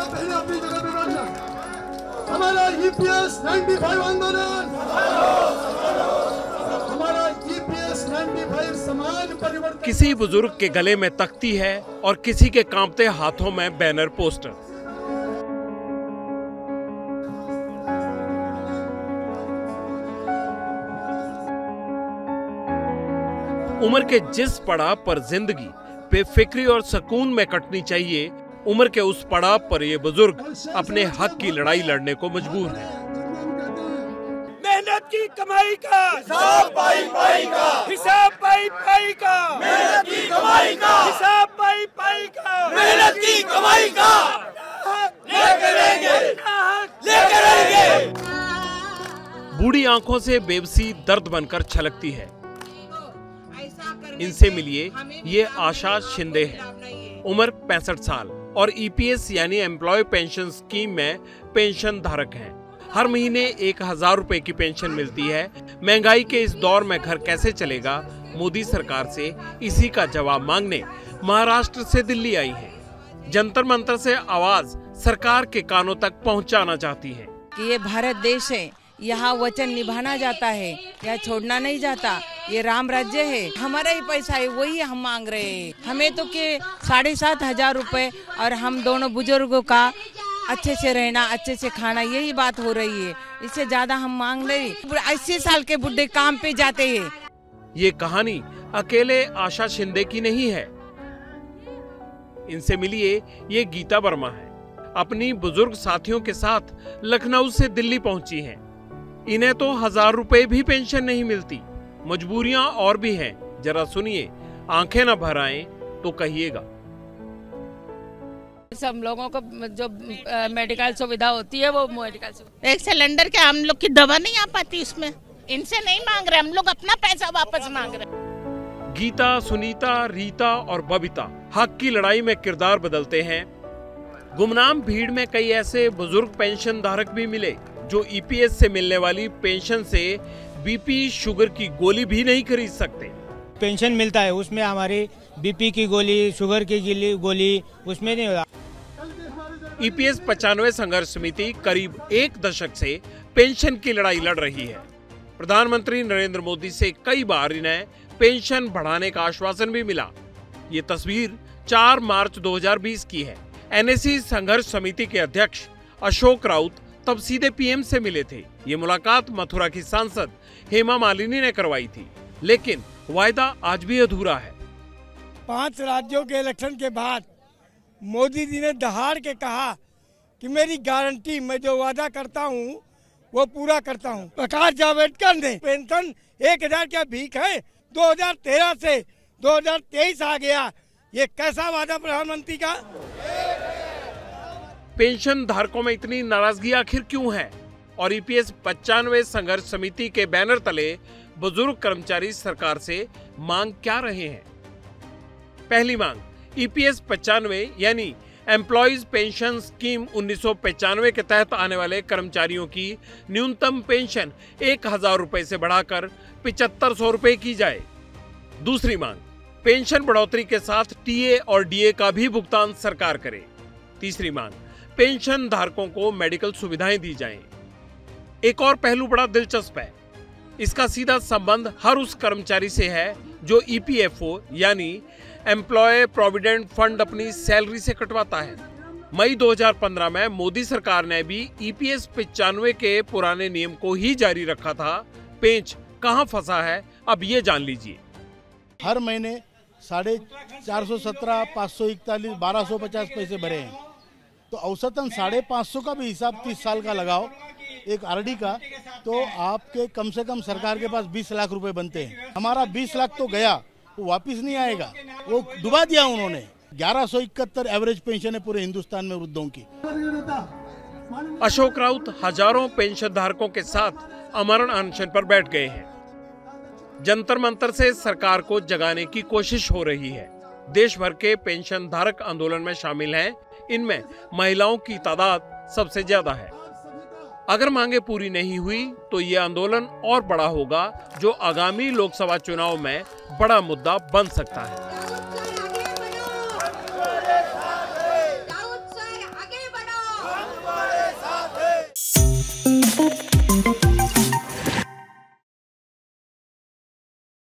पहले अपनी जगह पे बैठ जाए। हमारा EPS 95 आंदोलन, हमारा EPS 95 समाज परिवर्तन। किसी बुजुर्ग के गले में तख्ती है और किसी के कांपते हाथों में बैनर पोस्टर। उम्र के जिस पड़ाव पर जिंदगी बेफिक्री और सुकून में कटनी चाहिए, उम्र के उस पड़ाव पर ये बुजुर्ग अपने हक की लड़ाई लड़ने को मजबूर है। मेहनत की कमाई का हिसाब पाई पाई का, हिसाब पाई पाई का, मेहनत की कमाई का हिसाब पाई पाई का, मेहनत की कमाई का लेकर रहेंगे। बूढ़ी आंखों से बेबसी दर्द बनकर छलकती है। इनसे मिलिए, ये आशा शिंदे है, उम्र 65 साल और EPS यानी एम्प्लॉय पेंशन स्कीम में पेंशन धारक हैं। हर महीने 1000 रुपए की पेंशन मिलती है। महंगाई के इस दौर में घर कैसे चलेगा, मोदी सरकार से इसी का जवाब मांगने महाराष्ट्र से दिल्ली आई है। जंतर मंतर से आवाज सरकार के कानों तक पहुंचाना चाहती है कि ये भारत देश है, यहाँ वचन निभाना जाता है, यहाँ छोड़ना नहीं जाता। ये राम राज्य है, हमारा ही पैसा है, वही हम मांग रहे हैं। हमें तो के 7,500 रुपए और हम दोनों बुजुर्गों का अच्छे से रहना, अच्छे से खाना, यही बात हो रही है। इससे ज्यादा हम मांग नहीं। 80 साल के बुढ़े काम पे जाते हैं। ये कहानी अकेले आशा शिंदे की नहीं है। इनसे मिलिए, ये गीता वर्मा है, अपनी बुजुर्ग साथियों के साथ लखनऊ से दिल्ली पहुंची हैं। इन्हें तो 1000 रुपए भी पेंशन नहीं मिलती। मजबूरियां और भी हैं, जरा सुनिए, आंखें न भर आएं तो कहिएगा। सब लोगों को जो मेडिकल सुविधा होती है, वो मेडिकल सुविधा, एक सिलेंडर के हम लोग की दवा नहीं आ पाती उसमें। इनसे नहीं मांग रहे, हम लोग अपना पैसा वापस मांग रहे। गीता, सुनीता, रीता और बबीता हक की लड़ाई में किरदार बदलते हैं। गुमनाम भीड़ में कई ऐसे बुजुर्ग पेंशन धारक भी मिले जो EPS से मिलने वाली पेंशन से BP शुगर की गोली भी नहीं खरीद सकते। पेंशन मिलता है, उसमें हमारी BP की गोली, शुगर की गोली उसमें नहीं होता। EPS 95 संघर्ष समिति करीब 1 दशक से पेंशन की लड़ाई लड़ रही है। प्रधानमंत्री नरेंद्र मोदी से कई बार इन्हें पेंशन बढ़ाने का आश्वासन भी मिला। ये तस्वीर 4 मार्च 2020 की है। NSE संघर्ष समिति के अध्यक्ष अशोक राउत तब सीधे PM से मिले थे। ये मुलाकात मथुरा की सांसद हेमा मालिनी ने करवाई थी, लेकिन वायदा आज भी अधूरा है। 5 राज्यों के इलेक्शन के बाद मोदी जी ने दहाड़ के कहा कि मेरी गारंटी, मैं जो वादा करता हूँ वो पूरा करता हूँ। प्रकाश जावड़ेकर ने पेंशन 1000 क्या भीख है, 2013 से 2023 आ गया। ये कैसा वादा प्रधानमंत्री का? पेंशन धारकों में इतनी नाराजगी आखिर क्यों है? और EPS 95 संघर्ष समिति के बैनर तले बुजुर्ग कर्मचारी सरकार से मांग क्या रहे हैं? पहली मांग, EPS 95 यानी एम्प्लॉयज पेंशन स्कीम 1995 के तहत आने वाले कर्मचारियों की न्यूनतम पेंशन 1000 रुपए से बढ़ाकर 7500 रुपए की जाए। दूसरी मांग, पेंशन बढ़ोतरी के साथ TA और DA का भी भुगतान सरकार करे। तीसरी मांग, पेंशन धारकों को मेडिकल सुविधाएं दी जाएं। एक और पहलू बड़ा दिलचस्प है। इसका सीधा संबंध हर उस कर्मचारी से है जो EPFO यानी एम्प्लॉय प्रोविडेंट फंड अपनी सैलरी से कटवाता है। मई 2015 में मोदी सरकार ने भी EPS 95 के पुराने नियम को ही जारी रखा था। पेंच कहां फंसा है, अब ये जान लीजिए। हर महीने 417, 541, 1250 पैसे भरे हैं, तो औसतन 550 का भी हिसाब 30 साल का लगाओ एक RD का, तो आपके कम से कम सरकार के पास 20 लाख रुपए बनते हैं। हमारा 20 लाख तो गया, वो वापिस नहीं आएगा, वो डुबा दिया उन्होंने। 1171 एवरेज पेंशन है पूरे हिंदुस्तान में वृद्धों की। अशोक राउत हजारों पेंशन धारकों के साथ अमरण अनशन पर बैठ गए हैं। जंतर मंतर से सरकार को जगाने की कोशिश हो रही है। देश भर के पेंशन धारक आंदोलन में शामिल हैं। इनमें महिलाओं की तादाद सबसे ज्यादा है। अगर मांगे पूरी नहीं हुई तो ये आंदोलन और बड़ा होगा, जो आगामी लोकसभा चुनाव में बड़ा मुद्दा बन सकता है।